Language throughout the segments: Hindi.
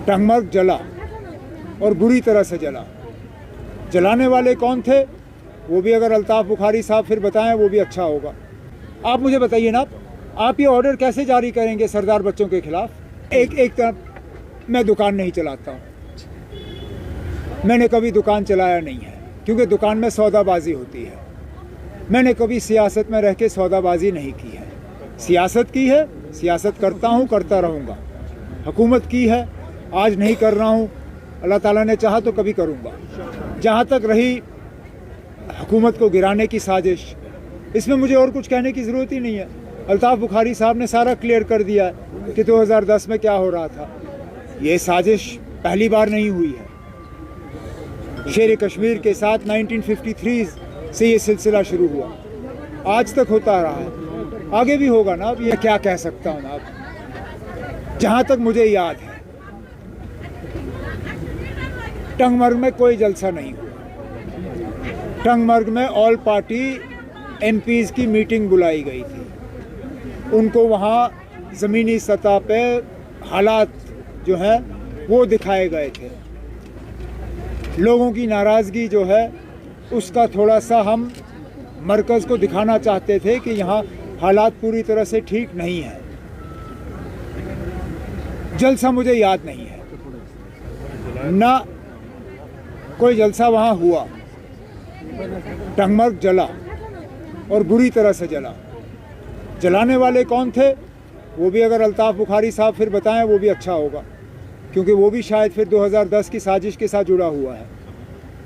टंगमर्ग जला और बुरी तरह से जला। जलाने वाले कौन थे वो भी अगर अल्ताफ़ बुखारी साहब फिर बताएं वो भी अच्छा होगा। आप मुझे बताइए ना, आप ये ऑर्डर कैसे जारी करेंगे सरदार बच्चों के खिलाफ? एक तरफ मैं दुकान नहीं चलाता हूँ, मैंने कभी दुकान चलाया नहीं है क्योंकि दुकान में सौदाबाजी होती है। मैंने कभी सियासत में रह के सौदाबाजी नहीं की है। सियासत की है, सियासत करता हूँ, करता रहूँगा। हुकूमत की है, आज नहीं कर रहा हूँ, अल्लाह ताला ने चाहा तो कभी करूँगा। जहाँ तक रही हुकूमत को गिराने की साजिश, इसमें मुझे और कुछ कहने की ज़रूरत ही नहीं है। अल्ताफ़ बुखारी साहब ने सारा क्लियर कर दिया है कि 2010 में क्या हो रहा था। ये साजिश पहली बार नहीं हुई है। शेर कश्मीर के साथ 1953 से ये सिलसिला शुरू हुआ, आज तक होता रहा है, आगे भी होगा ना। अब ये क्या कह सकता हूँ ना। अब जहाँ तक मुझे याद है टंगमर्ग में कोई जलसा नहीं हुआ। टंगमर्ग में ऑल पार्टी एमपीज़ की मीटिंग बुलाई गई थी। उनको वहाँ ज़मीनी सतह पे हालात जो है वो दिखाए गए थे। लोगों की नाराज़गी जो है उसका थोड़ा सा हम मरकज़ को दिखाना चाहते थे कि यहाँ हालात पूरी तरह से ठीक नहीं है। जलसा मुझे याद नहीं है, ना कोई जलसा वहाँ हुआ। टंगमर्ग जला और बुरी तरह से जला। जलाने वाले कौन थे वो भी अगर अल्ताफ़ बुखारी साहब फिर बताएं वो भी अच्छा होगा, क्योंकि वो भी शायद फिर 2010 की साजिश के साथ जुड़ा हुआ है।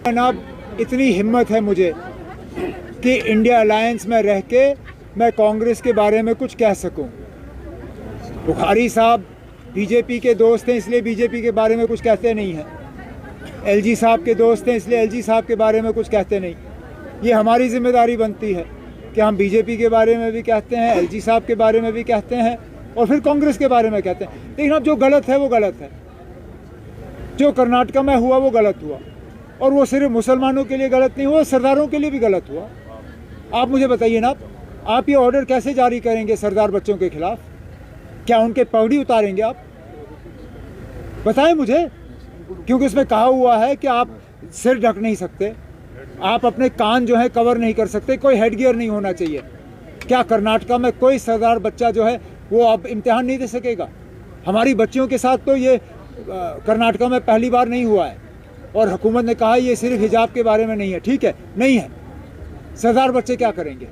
जनाब, इतनी हिम्मत है मुझे कि इंडिया अलायंस में रह के मैं कांग्रेस के बारे में कुछ कह सकूं। बुखारी साहब बीजेपी के दोस्त हैं इसलिए बीजेपी के बारे में कुछ कहते नहीं हैं। एलजी साहब के दोस्त हैं इसलिए एलजी साहब के बारे में कुछ कहते नहीं। ये हमारी जिम्मेदारी बनती है कि हम बीजेपी के बारे में भी कहते हैं, एलजी साहब के बारे में भी कहते हैं और फिर कांग्रेस के बारे में कहते हैं। लेकिन अब जो गलत है वो गलत है। जो कर्नाटका में हुआ वो गलत हुआ, और वो सिर्फ मुसलमानों के लिए गलत नहीं हुआ, सरदारों के लिए भी गलत हुआ। आप मुझे बताइए ना, आप ये ऑर्डर कैसे जारी करेंगे सरदार बच्चों के खिलाफ? क्या उनके पगड़ी उतारेंगे आप? बताएं मुझे, क्योंकि उसमें कहा हुआ है कि आप सिर ढक नहीं सकते, आप अपने कान जो है कवर नहीं कर सकते, कोई हेड गियर नहीं होना चाहिए। क्या कर्नाटका में कोई सरदार बच्चा जो है वो अब इम्तिहान नहीं दे सकेगा? हमारी बच्चियों के साथ तो ये कर्नाटका में पहली बार नहीं हुआ है, और हुकूमत ने कहा ये सिर्फ हिजाब के बारे में नहीं है। ठीक है, नहीं है। सरदार बच्चे क्या करेंगे?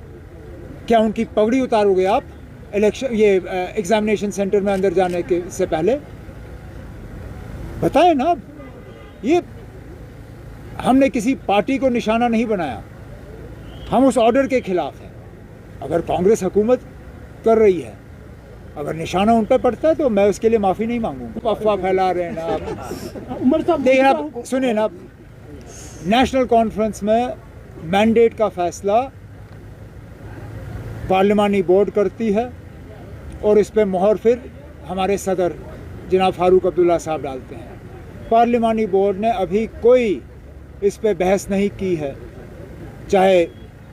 क्या उनकी पगड़ी उतारोगे आप इलेक्शन ये एग्जामिनेशन सेंटर में अंदर जाने के से पहले? बताएं ना। ये हमने किसी पार्टी को निशाना नहीं बनाया, हम उस ऑर्डर के खिलाफ हैं। अगर कांग्रेस हुकूमत कर रही है, अगर निशाना उन पर पड़ता है तो मैं उसके लिए माफ़ी नहीं मांगूंगा। अफवाह फैला रहे हैं ना आप। देखिए आप सुनिए ना, नेशनल कॉन्फ्रेंस में मैंडेट का फैसला पार्लिमानी बोर्ड करती है और इस पर मोहर फिर हमारे सदर जनाब फारूक अब्दुल्ला साहब डालते हैं। पार्लिमानी बोर्ड ने अभी कोई इस पे बहस नहीं की है, चाहे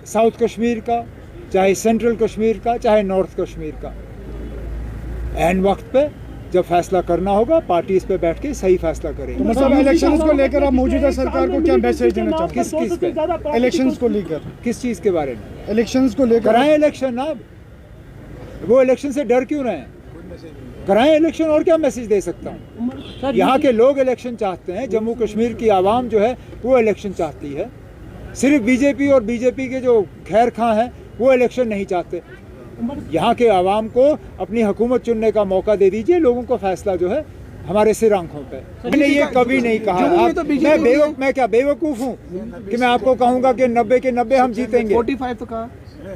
साउथ कश्मीर का, चाहे सेंट्रल कश्मीर का, चाहे नॉर्थ कश्मीर का। ऐन वक्त पे जब फैसला करना होगा पार्टी इस पे बैठ के सही फैसला करेगी। तो मतलब इलेक्शंस को लेकर आप मौजूदा सरकार को क्या मैसेज देना चाहते हैं? किस पे? इलेक्शंस को लेकर, किस चीज़ के बारे में? इलेक्शंस को लेकर कराएं इलेक्शन ना। वो इलेक्शन से डर क्यों रहे हैं? कराएं इलेक्शन, और क्या मैसेज दे सकता हूँ? यहाँ के लोग इलेक्शन चाहते हैं, जम्मू कश्मीर की आवाम जो है वो इलेक्शन चाहती है। सिर्फ बीजेपी और बीजेपी के जो खैर खां हैं वो इलेक्शन नहीं चाहते। यहाँ के आवाम को अपनी हुकूमत चुनने का मौका दे दीजिए। लोगों को फैसला जो है हमारे सिर आंखों पे। मैंने ये कभी नहीं कहा। मैं क्या बेवकूफ़ हूँ कि मैं आपको कहूँगा कि 90 के 90 हम जीतेंगे? 45 तो कहा,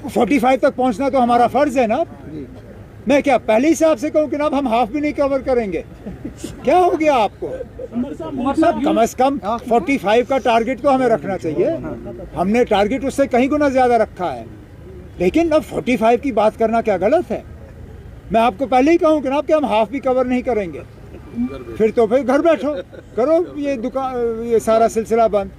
45 तक पहुँचना तो हमारा फ़र्ज़ है ना। मैं क्या पहले ही से आपसे कहूँ कि ना हम हाफ भी नहीं कवर करेंगे? क्या हो गया आपको? कम से कम 45 का टारगेट तो हमें रखना चाहिए। हमने टारगेट उससे कहीं गुना ज़्यादा रखा है, लेकिन अब 45 की बात करना क्या गलत है? मैं आपको पहले ही कहूँ कि ना कि हम हाफ भी कवर नहीं करेंगे, फिर तो फिर घर बैठो, करो ये दुकान, ये सारा सिलसिला बंद।